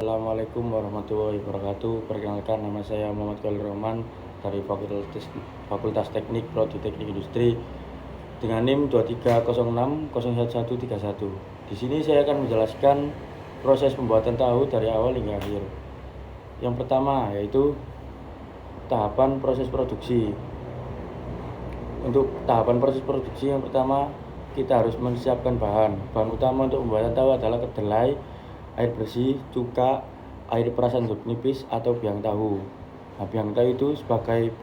Assalamualaikum warahmatullahi wabarakatuh. Perkenalkan, nama saya Muhammad Khalil Rahman dari Fakultas Teknik Prodi Teknik Industri dengan NIM 2306011131. Di sini saya akan menjelaskan proses pembuatan tahu dari awal hingga akhir. Yang pertama yaitu tahapan proses produksi. Untuk tahapan proses produksi yang pertama, kita harus menyiapkan bahan. Bahan utama untuk pembuatan tahu adalah kedelai, air bersih, cuka, air perasan jeruk nipis atau biang tahu. Nah, biang tahu itu sebagai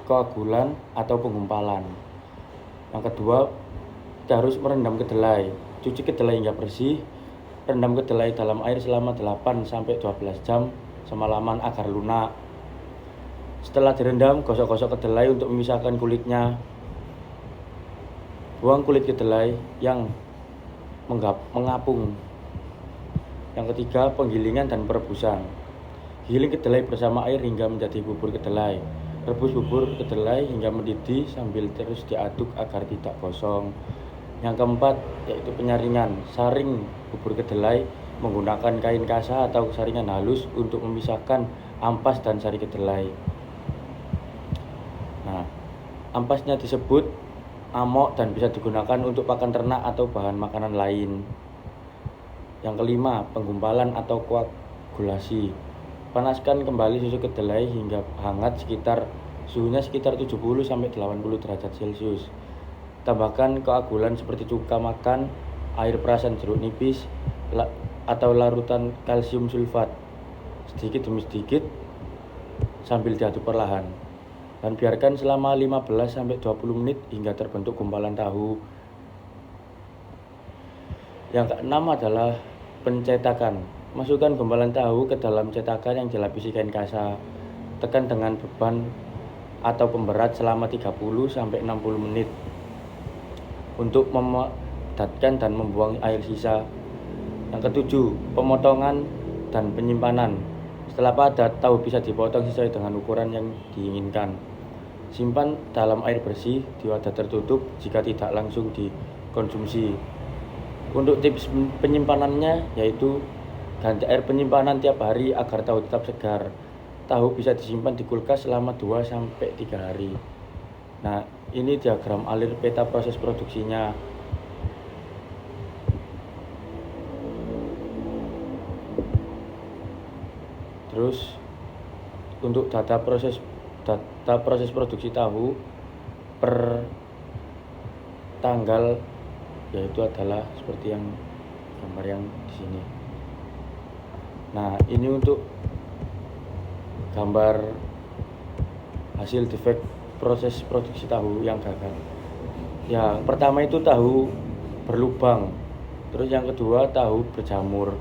koagulan atau penggumpalan. Yang kedua, kita harus merendam kedelai. Cuci kedelai hingga bersih. Rendam kedelai dalam air selama 8-12 jam semalaman agar lunak. Setelah direndam, gosok-gosok kedelai untuk memisahkan kulitnya. Buang kulit kedelai yang mengapung. Yang ketiga, penggilingan dan perebusan. Giling kedelai bersama air hingga menjadi bubur kedelai. Rebus bubur kedelai hingga mendidih sambil terus diaduk agar tidak gosong. Yang keempat, yaitu penyaringan. Saring bubur kedelai menggunakan kain kasa atau saringan halus untuk memisahkan ampas dan sari kedelai. Nah, ampasnya disebut amok dan bisa digunakan untuk pakan ternak atau bahan makanan lain. Yang kelima, penggumpalan atau koagulasi. Panaskan kembali susu kedelai hingga hangat suhunya sekitar 70-80 derajat Celcius. Tambahkan koagulan seperti cuka makan, air perasan jeruk nipis, atau larutan kalsium sulfat sedikit demi sedikit sambil diaduk perlahan. Dan biarkan selama 15-20 menit hingga terbentuk gumpalan tahu. Yang keenam adalah pencetakan. Masukkan gumpalan tahu ke dalam cetakan yang dilapisi kain kasa. Tekan dengan beban atau pemberat selama 30-60 menit untuk memadatkan dan membuang air sisa. Yang ketujuh, pemotongan dan penyimpanan. Setelah padat, tahu bisa dipotong sesuai dengan ukuran yang diinginkan. Simpan dalam air bersih di wadah tertutup jika tidak langsung dikonsumsi. Untuk tips penyimpanannya yaitu ganti air penyimpanan tiap hari agar tahu tetap segar. Tahu bisa disimpan di kulkas selama 2-3 hari. Nah, ini diagram alir peta proses produksinya. Terus untuk data proses produksi tahu per tanggal yaitu adalah seperti yang gambar yang di sini. Nah, ini untuk gambar hasil defek proses produksi tahu yang gagal. Yang pertama itu tahu berlubang. Terus yang kedua tahu berjamur.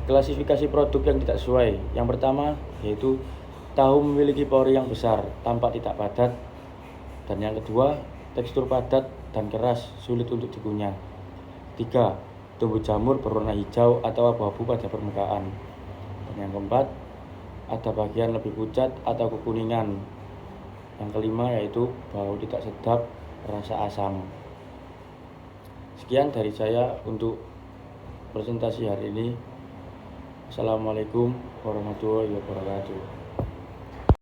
Klasifikasi produk yang tidak sesuai. Yang pertama yaitu tahu memiliki pori yang besar, tampak tidak padat. Dan yang kedua, tekstur padat dan keras, sulit untuk dikunyah. 3. Tumbuh jamur berwarna hijau atau abu-abu pada permukaan. Dan yang keempat, ada bagian lebih pucat atau kekuningan. Yang kelima yaitu bau tidak sedap, rasa asam. Sekian dari saya untuk presentasi hari ini. Assalamualaikum warahmatullahi wabarakatuh.